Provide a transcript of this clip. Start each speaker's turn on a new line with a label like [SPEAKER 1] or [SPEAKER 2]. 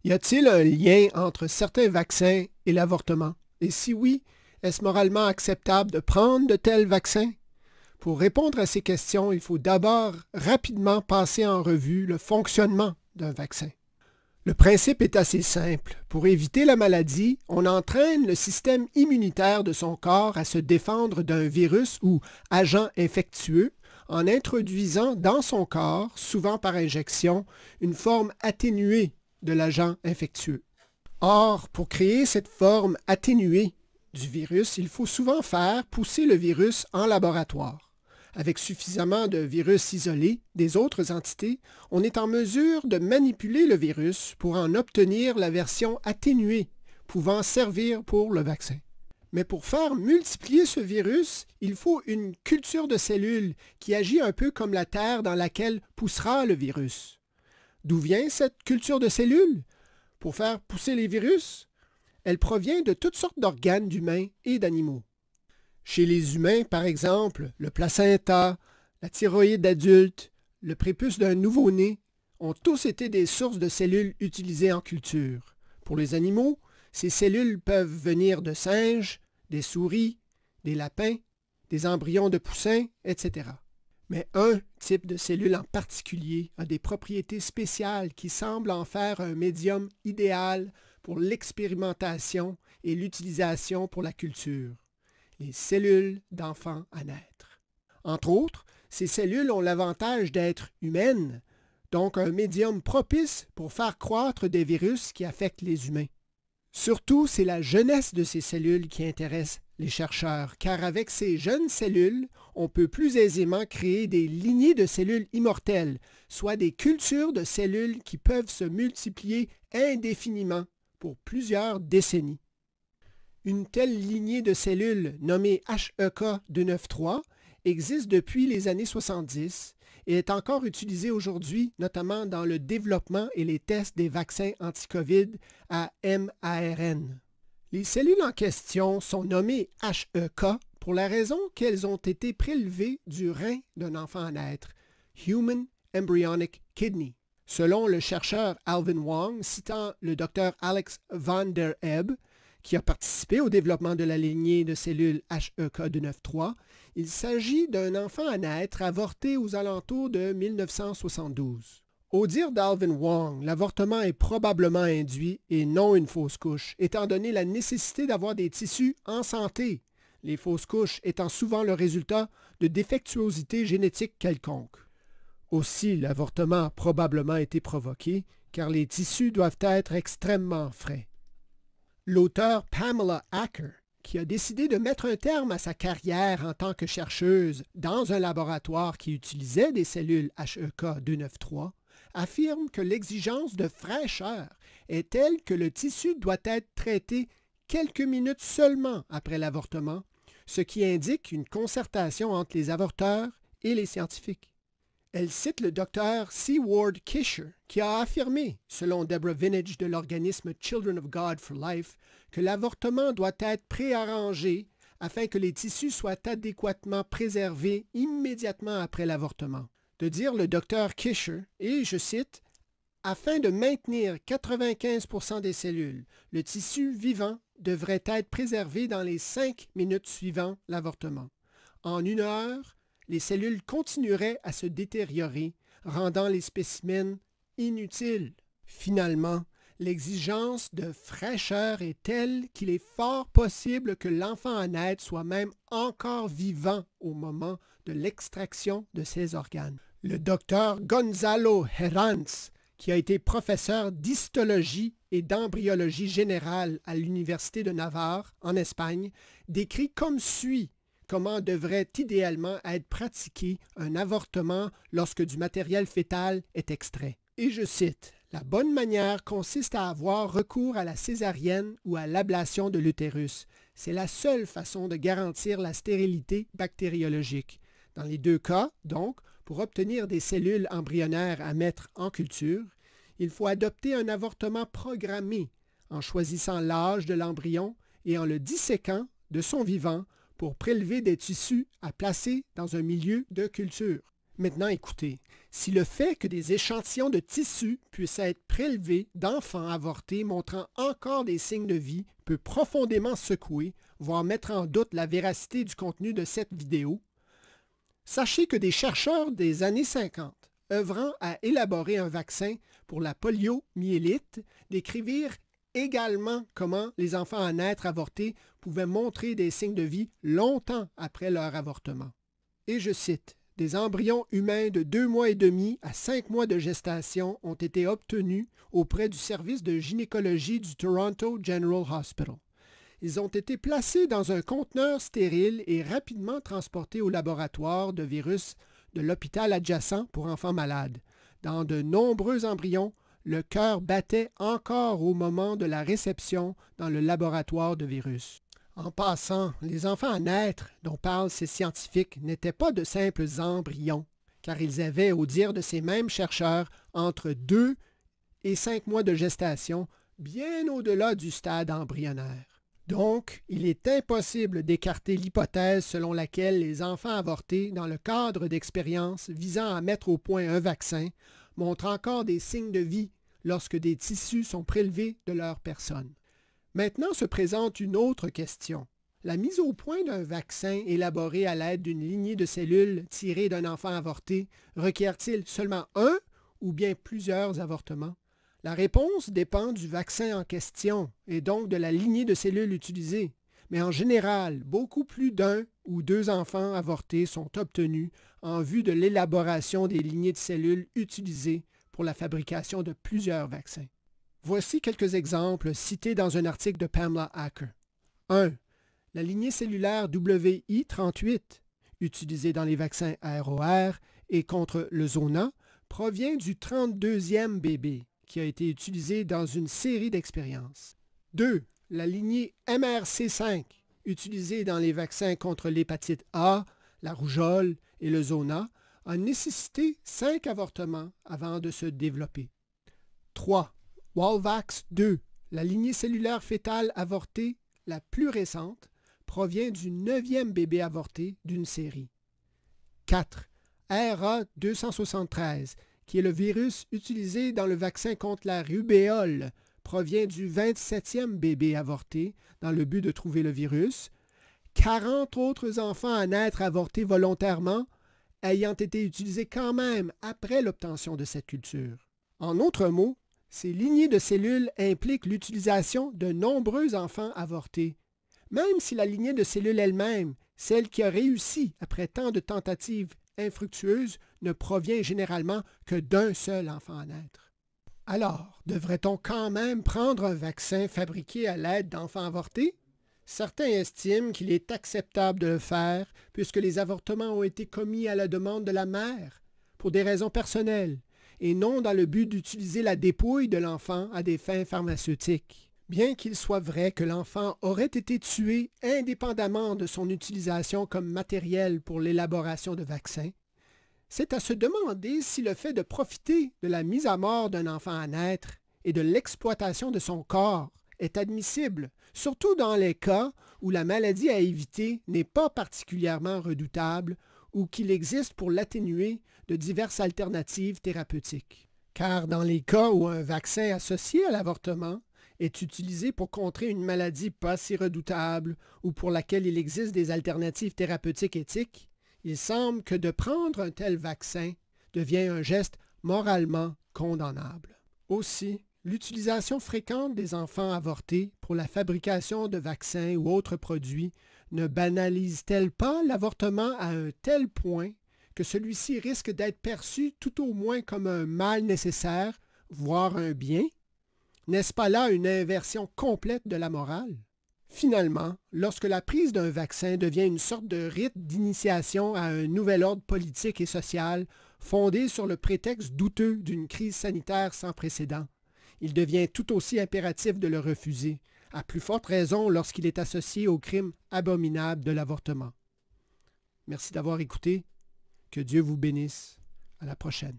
[SPEAKER 1] Y a-t-il un lien entre certains vaccins et l'avortement? Et si oui, est-ce moralement acceptable de prendre de tels vaccins? Pour répondre à ces questions, il faut d'abord rapidement passer en revue le fonctionnement d'un vaccin. Le principe est assez simple. Pour éviter la maladie, on entraîne le système immunitaire de son corps à se défendre d'un virus ou agent infectieux en introduisant dans son corps, souvent par injection, une forme atténuée de l'agent infectieux. Or, pour créer cette forme atténuée du virus, il faut souvent faire pousser le virus en laboratoire. Avec suffisamment de virus isolés des autres entités, on est en mesure de manipuler le virus pour en obtenir la version atténuée, pouvant servir pour le vaccin. Mais pour faire multiplier ce virus, il faut une culture de cellules qui agit un peu comme la terre dans laquelle poussera le virus. D'où vient cette culture de cellules? Pour faire pousser les virus? Elle provient de toutes sortes d'organes d'humains et d'animaux. Chez les humains, par exemple, le placenta, la thyroïde adulte, le prépuce d'un nouveau-né ont tous été des sources de cellules utilisées en culture. Pour les animaux, ces cellules peuvent venir de singes, des souris, des lapins, des embryons de poussins, etc. Mais un type de cellule en particulier a des propriétés spéciales qui semblent en faire un médium idéal pour l'expérimentation et l'utilisation pour la culture. Les cellules d'enfants à naître. Entre autres, ces cellules ont l'avantage d'être humaines, donc un médium propice pour faire croître des virus qui affectent les humains. Surtout, c'est la jeunesse de ces cellules qui intéresse les chercheurs, car avec ces jeunes cellules, on peut plus aisément créer des lignées de cellules immortelles, soit des cultures de cellules qui peuvent se multiplier indéfiniment pour plusieurs décennies. Une telle lignée de cellules, nommée HEK293, existe depuis les années 70 et est encore utilisée aujourd'hui, notamment dans le développement et les tests des vaccins anti-COVID à mRNA. Les cellules en question sont nommées HEK pour la raison qu'elles ont été prélevées du rein d'un enfant à naître, Human Embryonic Kidney. Selon le chercheur Alvin Wong, citant le Dr Alex van der Ebb, qui a participé au développement de la lignée de cellules HEK293, il s'agit d'un enfant à naître avorté aux alentours de 1972. Au dire d'Alvin Wong, l'avortement est probablement induit et non une fausse couche, étant donné la nécessité d'avoir des tissus en santé, les fausses couches étant souvent le résultat de défectuosité génétique quelconque. Aussi, l'avortement a probablement été provoqué, car les tissus doivent être extrêmement frais. L'auteur Pamela Acker, qui a décidé de mettre un terme à sa carrière en tant que chercheuse dans un laboratoire qui utilisait des cellules HEK293, affirme que l'exigence de fraîcheur est telle que le tissu doit être traité quelques minutes seulement après l'avortement, ce qui indique une concertation entre les avorteurs et les scientifiques. Elle cite le docteur Seward Kisher, qui a affirmé, selon Deborah Vintage de l'organisme Children of God for Life, que l'avortement doit être préarrangé afin que les tissus soient adéquatement préservés immédiatement après l'avortement. De dire le docteur Kisher, et je cite, « Afin de maintenir 95% des cellules, le tissu vivant devrait être préservé dans les 5 minutes suivant l'avortement. En 1 heure, les cellules continueraient à se détériorer, rendant les spécimens inutiles. Finalement, l'exigence de fraîcheur est telle qu'il est fort possible que l'enfant à naître soit même encore vivant au moment de l'extraction de ses organes. » Le docteur Gonzalo Herranz, qui a été professeur d'histologie et d'embryologie générale à l'Université de Navarre, en Espagne, décrit comme suit comment devrait idéalement être pratiqué un avortement lorsque du matériel fœtal est extrait. Et je cite, « La bonne manière consiste à avoir recours à la césarienne ou à l'ablation de l'utérus. C'est la seule façon de garantir la stérilité bactériologique. Dans les 2 cas, donc, pour obtenir des cellules embryonnaires à mettre en culture, il faut adopter un avortement programmé en choisissant l'âge de l'embryon et en le disséquant de son vivant pour prélever des tissus à placer dans un milieu de culture. » Maintenant, écoutez, si le fait que des échantillons de tissu puissent être prélevés d'enfants avortés montrant encore des signes de vie peut profondément secouer, voire mettre en doute la véracité du contenu de cette vidéo, sachez que des chercheurs des années 50, œuvrant à élaborer un vaccin pour la poliomyélite, décrivirent également comment les enfants à naître avortés pouvaient montrer des signes de vie longtemps après leur avortement. Et je cite, « Des embryons humains de 2 mois et demi à 5 mois de gestation ont été obtenus auprès du service de gynécologie du Toronto General Hospital. Ils ont été placés dans un conteneur stérile et rapidement transportés au laboratoire de virus de l'hôpital adjacent pour enfants malades. Dans de nombreux embryons, le cœur battait encore au moment de la réception dans le laboratoire de virus. » En passant, les enfants à naître dont parlent ces scientifiques n'étaient pas de simples embryons, car ils avaient, au dire de ces mêmes chercheurs, entre 2 et 5 mois de gestation, bien au-delà du stade embryonnaire. Donc, il est impossible d'écarter l'hypothèse selon laquelle les enfants avortés, dans le cadre d'expériences visant à mettre au point un vaccin, montrent encore des signes de vie lorsque des tissus sont prélevés de leur personne. Maintenant se présente une autre question. La mise au point d'un vaccin élaboré à l'aide d'une lignée de cellules tirées d'un enfant avorté requiert-il seulement un ou bien plusieurs avortements? La réponse dépend du vaccin en question et donc de la lignée de cellules utilisée. Mais en général, beaucoup plus d'1 ou 2 enfants avortés sont obtenus en vue de l'élaboration des lignées de cellules utilisées pour la fabrication de plusieurs vaccins. Voici quelques exemples cités dans un article de Pamela Acker. 1. La lignée cellulaire WI38, utilisée dans les vaccins ROR et contre le Zona, provient du 32e bébé, qui a été utilisé dans une série d'expériences. 2. La lignée MRC5, utilisée dans les vaccins contre l'hépatite A, la rougeole et le Zona, a nécessité 5 avortements avant de se développer. 3. Walvax 2, la lignée cellulaire fétale avortée la plus récente, provient du 9e bébé avorté d'une série. 4. RA273, qui est le virus utilisé dans le vaccin contre la rubéole, provient du 27e bébé avorté dans le but de trouver le virus. 40 autres enfants à naître avortés volontairement ayant été utilisés quand même après l'obtention de cette culture. En d'autres mots, ces lignées de cellules impliquent l'utilisation de nombreux enfants avortés, même si la lignée de cellules elle-même, celle qui a réussi après tant de tentatives infructueuses, ne provient généralement que d'un seul enfant à naître. Alors, devrait-on quand même prendre un vaccin fabriqué à l'aide d'enfants avortés? Certains estiment qu'il est acceptable de le faire puisque les avortements ont été commis à la demande de la mère, pour des raisons personnelles, et non dans le but d'utiliser la dépouille de l'enfant à des fins pharmaceutiques. Bien qu'il soit vrai que l'enfant aurait été tué indépendamment de son utilisation comme matériel pour l'élaboration de vaccins, c'est à se demander si le fait de profiter de la mise à mort d'un enfant à naître et de l'exploitation de son corps est admissible, surtout dans les cas où la maladie à éviter n'est pas particulièrement redoutable ou qu'il existe pour l'atténuer de diverses alternatives thérapeutiques. Car dans les cas où un vaccin associé à l'avortement est utilisé pour contrer une maladie pas si redoutable ou pour laquelle il existe des alternatives thérapeutiques éthiques, il semble que de prendre un tel vaccin devient un geste moralement condamnable. Aussi, l'utilisation fréquente des enfants avortés pour la fabrication de vaccins ou autres produits ne banalise-t-elle pas l'avortement à un tel point que celui-ci risque d'être perçu tout au moins comme un mal nécessaire, voire un bien? N'est-ce pas là une inversion complète de la morale? Finalement, lorsque la prise d'un vaccin devient une sorte de rite d'initiation à un nouvel ordre politique et social fondé sur le prétexte douteux d'une crise sanitaire sans précédent, il devient tout aussi impératif de le refuser, à plus forte raison lorsqu'il est associé au crime abominable de l'avortement. Merci d'avoir écouté. Que Dieu vous bénisse. À la prochaine.